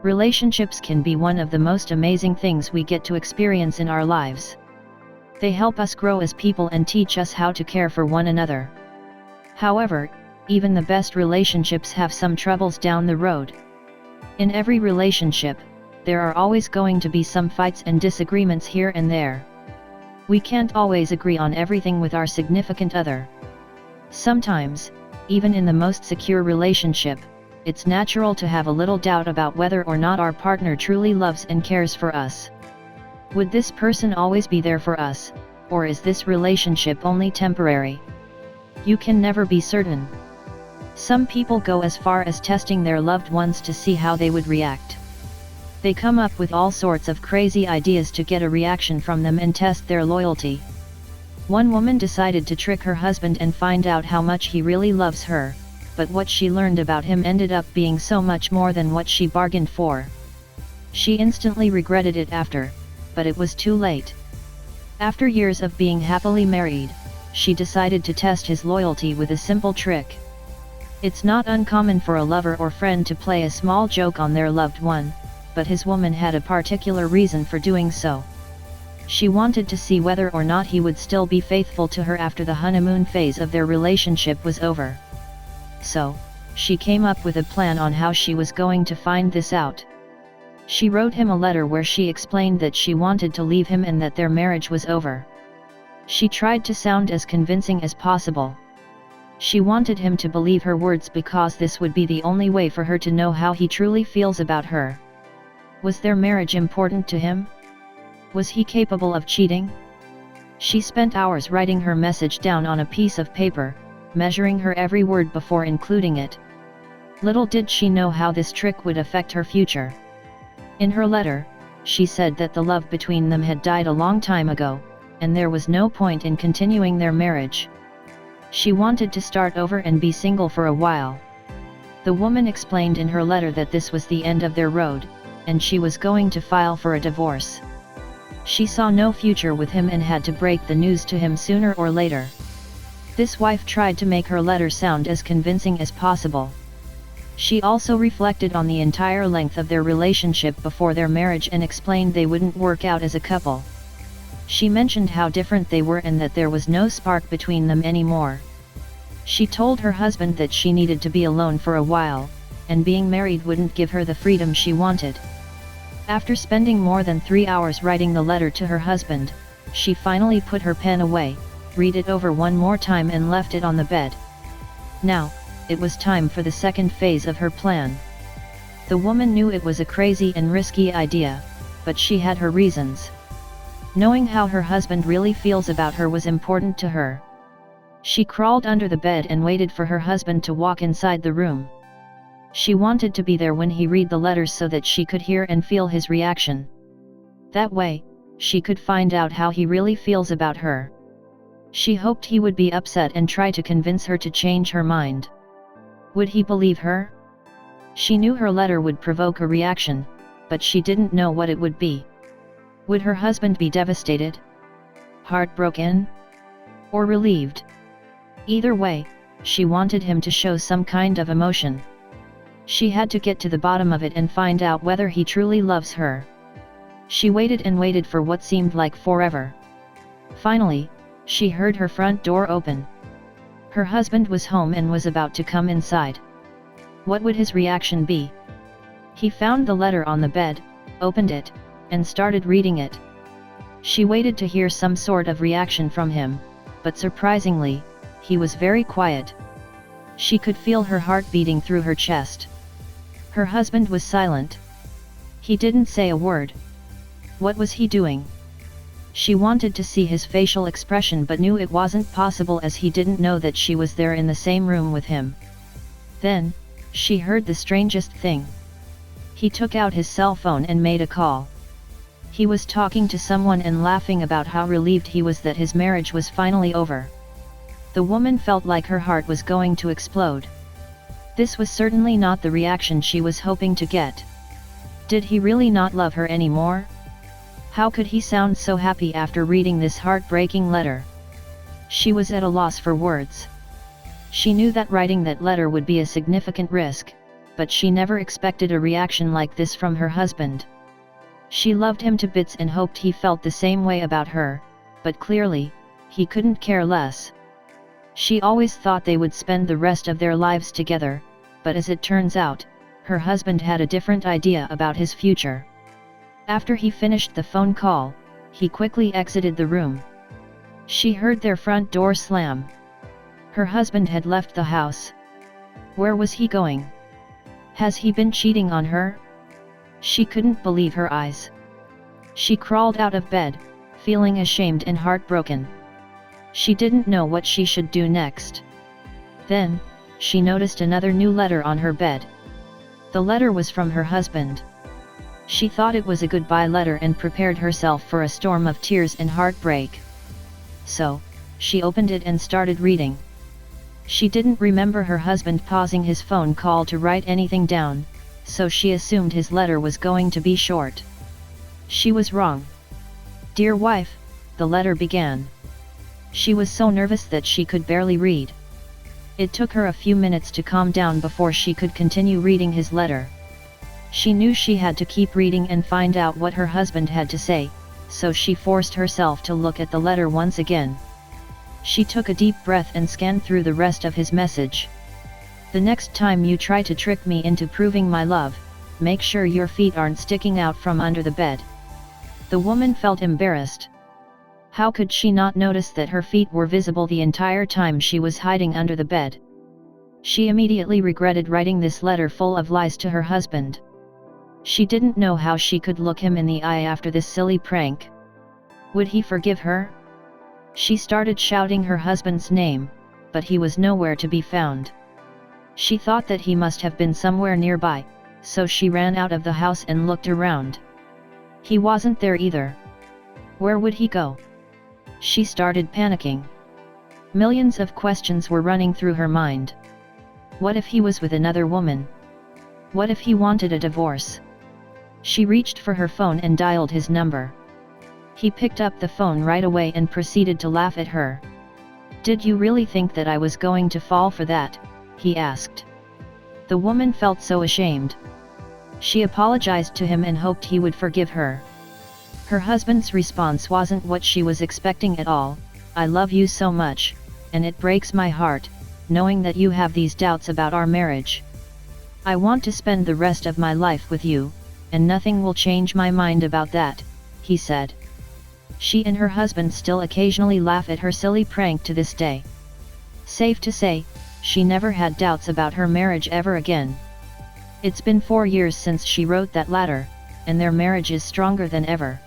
Relationships can be one of the most amazing things we get to experience in our lives. They help us grow as people and teach us how to care for one another. However, even the best relationships have some troubles down the road. In every relationship, there are always going to be some fights and disagreements here and there. We can't always agree on everything with our significant other. Sometimes, even in the most secure relationship, it's natural to have a little doubt about whether or not our partner truly loves and cares for us. Would this person always be there for us, or is this relationship only temporary? You can never be certain. Some people go as far as testing their loved ones to see how they would react. They come up with all sorts of crazy ideas to get a reaction from them and test their loyalty. One woman decided to trick her husband and find out how much he really loves her, but what she learned about him ended up being so much more than what she bargained for. She instantly regretted it after, but it was too late. After years of being happily married, she decided to test his loyalty with a simple trick. It's not uncommon for a lover or friend to play a small joke on their loved one, but his woman had a particular reason for doing so. She wanted to see whether or not he would still be faithful to her after the honeymoon phase of their relationship was over. So, she came up with a plan on how she was going to find this out. She wrote him a letter where she explained that she wanted to leave him and that their marriage was over. She tried to sound as convincing as possible. She wanted him to believe her words because this would be the only way for her to know how he truly feels about her. Was their marriage important to him? Was he capable of cheating? She spent hours writing her message down on a piece of paper, measuring her every word before including it. Little did she know how this trick would affect her future. In her letter, she said that the love between them had died a long time ago, and there was no point in continuing their marriage. She wanted to start over and be single for a while. The woman explained in her letter that this was the end of their road, and she was going to file for a divorce. She saw no future with him and had to break the news to him sooner or later. This wife tried to make her letter sound as convincing as possible. She also reflected on the entire length of their relationship before their marriage and explained they wouldn't work out as a couple. She mentioned how different they were and that there was no spark between them anymore. She told her husband that she needed to be alone for a while, and being married wouldn't give her the freedom she wanted. After spending more than 3 hours writing the letter to her husband, she finally put her pen away, read it over one more time and left it on the bed. Now, it was time for the second phase of her plan. The woman knew it was a crazy and risky idea, but she had her reasons. Knowing how her husband really feels about her was important to her. She crawled under the bed and waited for her husband to walk inside the room. She wanted to be there when he read the letters so that she could hear and feel his reaction. That way, she could find out how he really feels about her. She hoped he would be upset and try to convince her to change her mind. Would he believe her? She knew her letter would provoke a reaction, but she didn't know what it would be. Would her husband be devastated? Heartbroken? Or relieved? Either way, she wanted him to show some kind of emotion. She had to get to the bottom of it and find out whether he truly loves her. She waited and waited for what seemed like forever. Finally, she heard her front door open. Her husband was home and was about to come inside. What would his reaction be? He found the letter on the bed, opened it, and started reading it. She waited to hear some sort of reaction from him, but surprisingly, he was very quiet. She could feel her heart beating through her chest. Her husband was silent. He didn't say a word. What was he doing? She wanted to see his facial expression but knew it wasn't possible as he didn't know that she was there in the same room with him. Then, she heard the strangest thing. He took out his cell phone and made a call. He was talking to someone and laughing about how relieved he was that his marriage was finally over. The woman felt like her heart was going to explode. This was certainly not the reaction she was hoping to get. Did he really not love her anymore? How could he sound so happy after reading this heartbreaking letter? She was at a loss for words. She knew that writing that letter would be a significant risk. but she never expected a reaction like this from her husband. She loved him to bits and hoped he felt the same way about her, but clearly, he couldn't care less. She always thought they would spend the rest of their lives together, but as it turns out, her husband had a different idea about his future. After he finished the phone call, he quickly exited the room. She heard their front door slam. Her husband had left the house. Where was he going? Has he been cheating on her? She couldn't believe her eyes. She crawled out of bed, feeling ashamed and heartbroken. She didn't know what she should do next. Then, she noticed another new letter on her bed. The letter was from her husband. She thought it was a goodbye letter and prepared herself for a storm of tears and heartbreak. So, she opened it and started reading. She didn't remember her husband pausing his phone call to write anything down, so she assumed his letter was going to be short. She was wrong. "Dear wife," the letter began. She was so nervous that she could barely read. It took her a few minutes to calm down before she could continue reading his letter. She knew she had to keep reading and find out what her husband had to say, so she forced herself to look at the letter once again. She took a deep breath and scanned through the rest of his message. "The next time you try to trick me into proving my love, make sure your feet aren't sticking out from under the bed." The woman felt embarrassed. How could she not notice that her feet were visible the entire time she was hiding under the bed? She immediately regretted writing this letter full of lies to her husband. She didn't know how she could look him in the eye after this silly prank. Would he forgive her? She started shouting her husband's name, but he was nowhere to be found. She thought that he must have been somewhere nearby, so she ran out of the house and looked around. He wasn't there either. Where would he go? She started panicking. Millions of questions were running through her mind. What if he was with another woman? What if he wanted a divorce? She reached for her phone and dialed his number. He picked up the phone right away and proceeded to laugh at her. "Did you really think that I was going to fall for that?" he asked. The woman felt so ashamed. She apologized to him and hoped he would forgive her. Her husband's response wasn't what she was expecting at all. "I love you so much, and it breaks my heart, knowing that you have these doubts about our marriage. I want to spend the rest of my life with you, and nothing will change my mind about that," he said. She and her husband still occasionally laugh at her silly prank to this day. Safe to say, she never had doubts about her marriage ever again. It's been 4 years since she wrote that letter, and their marriage is stronger than ever.